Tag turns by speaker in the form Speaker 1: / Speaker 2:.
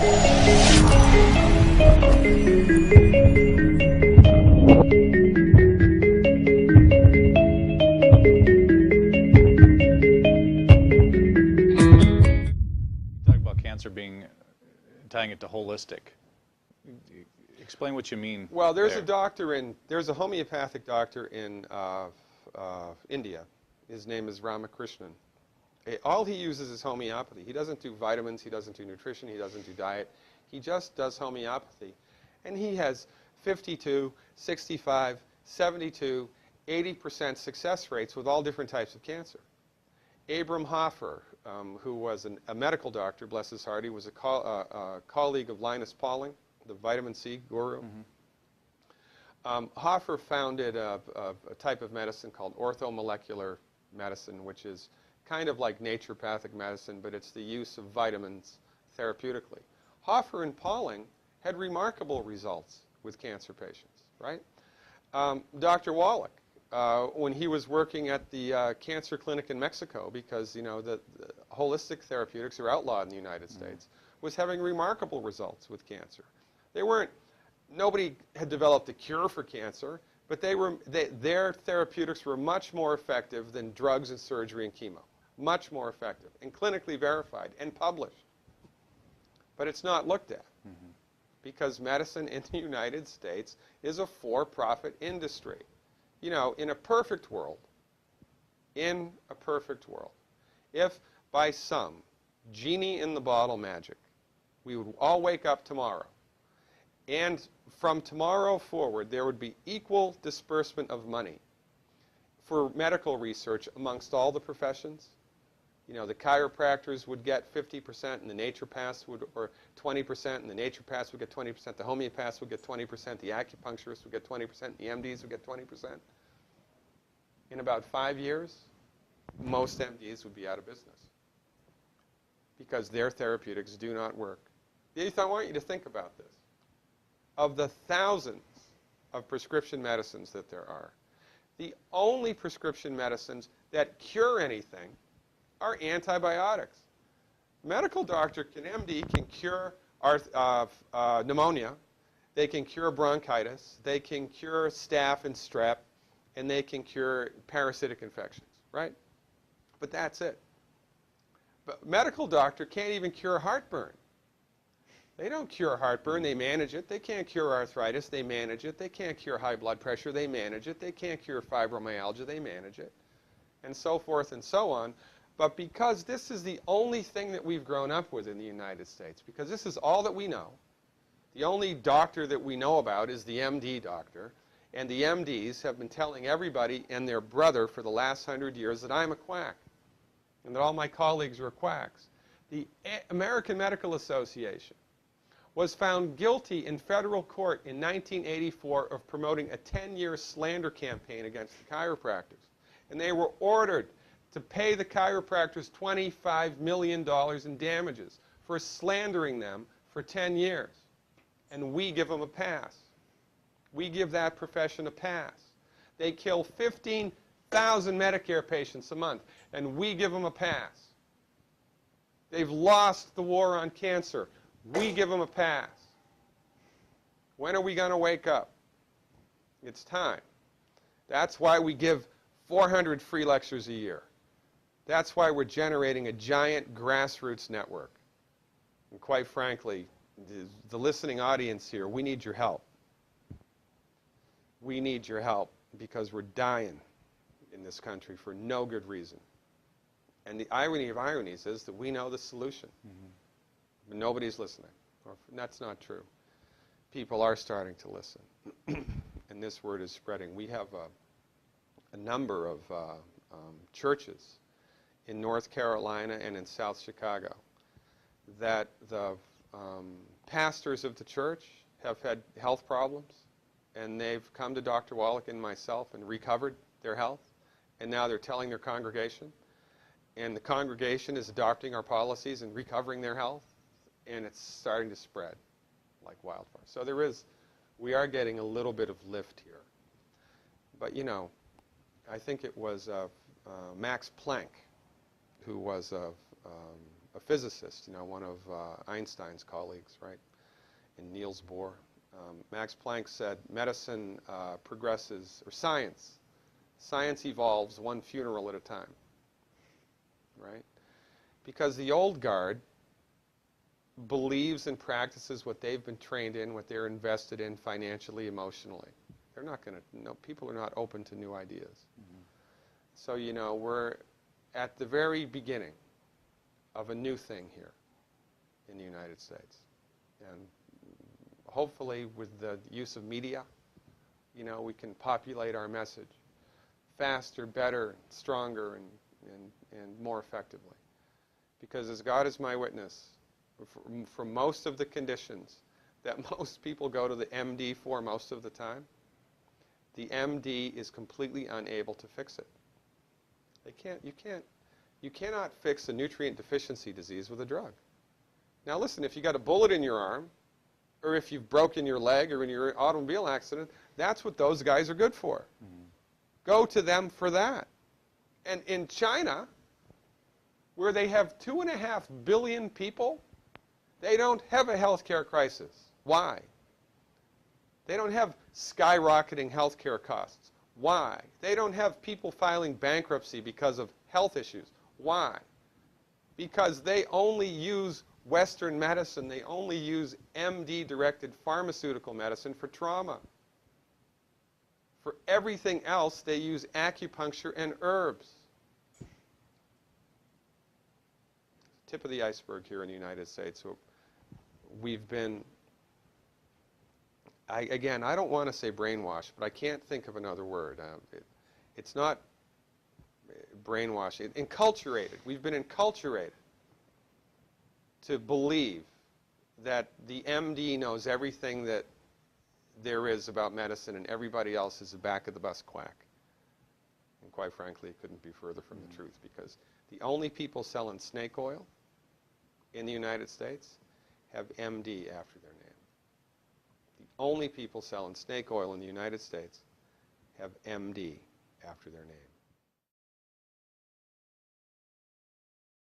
Speaker 1: Talk about cancer being, tying it to holistic. Explain what you mean.
Speaker 2: Well, there's
Speaker 1: there.
Speaker 2: there's a homeopathic doctor in India. His name is Ramakrishnan. All he uses is homeopathy. He doesn't do vitamins, he doesn't do nutrition, he doesn't do diet. He just does homeopathy. And he has 52, 65, 72, 80% success rates with all different types of cancer. Abram Hoffer, who was a medical doctor, bless his heart, he was a colleague of Linus Pauling, the vitamin C guru. Mm-hmm. Hoffer founded a type of medicine called orthomolecular medicine, which is kind of like naturopathic medicine, but it's the use of vitamins therapeutically. Hoffer and Pauling had remarkable results with cancer patients, right? Dr. Wallach, when he was working at the cancer clinic in Mexico, because the holistic therapeutics are outlawed in the United States, was having remarkable results with cancer. Nobody had developed a cure for cancer, but their therapeutics were much more effective than drugs and surgery and chemo. Much more effective and clinically verified and published. But it's not looked at because medicine in the United States is a for-profit industry. In a perfect world, if by some genie in the bottle magic, we would all wake up tomorrow, and from tomorrow forward, there would be equal disbursement of money for medical research amongst all the professions. The chiropractors would get 50%, and the naturopaths or 20%, and the naturopaths would get 20%, the homeopaths would get 20%, the acupuncturists would get 20%, the MDs would get 20%. In about 5 years, most MDs would be out of business because their therapeutics do not work. I want you to think about this. Of the thousands of prescription medicines that there are, the only prescription medicines that cure anything are antibiotics. Medical doctor, MD, can cure pneumonia, they can cure bronchitis, they can cure staph and strep, and they can cure parasitic infections, right? But that's it. But medical doctor can't even cure heartburn. They don't cure heartburn, they manage it. They can't cure arthritis, they manage it. They can't cure high blood pressure, they manage it. They can't cure fibromyalgia, they manage it. And so forth and so on. But because this is the only thing that we've grown up with in the United States, because this is all that we know, the only doctor that we know about is the MD doctor, and the MDs have been telling everybody and their brother for the last 100 years that I'm a quack, and that all my colleagues are quacks. The American Medical Association was found guilty in federal court in 1984 of promoting a 10-year slander campaign against the chiropractors. And they were ordered to pay the chiropractors $25 million in damages for slandering them for 10 years. And we give them a pass. We give that profession a pass. They kill 15,000 Medicare patients a month, and we give them a pass. They've lost the war on cancer. We give them a pass. When are we going to wake up? It's time. That's why we give 400 free lectures a year. That's why we're generating a giant grassroots network. And quite frankly, the listening audience here, we need your help. We need your help because we're dying in this country for no good reason. And the irony of ironies is that we know the solution. But nobody's listening. That's not true. People are starting to listen. And this word is spreading. We have a number of churches in North Carolina and in South Chicago that the pastors of the church have had health problems, and they've come to Dr. Wallach and myself and recovered their health, and now they're telling their congregation, and the congregation is adopting our policies and recovering their health, and it's starting to spread like wildfire. So we are getting a little bit of lift here. But I think it was Max Planck, who was a physicist, one of Einstein's colleagues, right, and Niels Bohr. Max Planck said medicine progresses, or science evolves one funeral at a time, right? Because the old guard believes and practices what they've been trained in, what they're invested in financially, emotionally. They're not going to, no, people are not open to new ideas. Mm-hmm. So, we're at the very beginning of a new thing here in the United States. And hopefully with the use of media, we can populate our message faster, better, stronger, and more effectively. Because as God is my witness, for most of the conditions that most people go to the MD for most of the time, the MD is completely unable to fix it. You cannot fix a nutrient deficiency disease with a drug. Now listen, if you got a bullet in your arm, or if you've broken your leg or in your automobile accident, that's what those guys are good for. Mm-hmm. Go to them for that. And in China, where they have 2.5 billion people, they don't have a healthcare crisis. Why? They don't have skyrocketing healthcare costs. Why? They don't have people filing bankruptcy because of health issues. Why? Because they only use Western medicine. They only use MD-directed pharmaceutical medicine for trauma. For everything else, they use acupuncture and herbs. Tip of the iceberg here in the United States. So we've been, again, I don't want to say brainwashed, but I can't think of another word. It's not brainwashed. Enculturated. We've been enculturated to believe that the MD knows everything that there is about medicine and everybody else is a back-of-the-bus quack. And quite frankly, it couldn't be further from the truth, because the only people selling snake oil in the United States have MD after their name. The only people selling snake oil in the United States have MD after their name.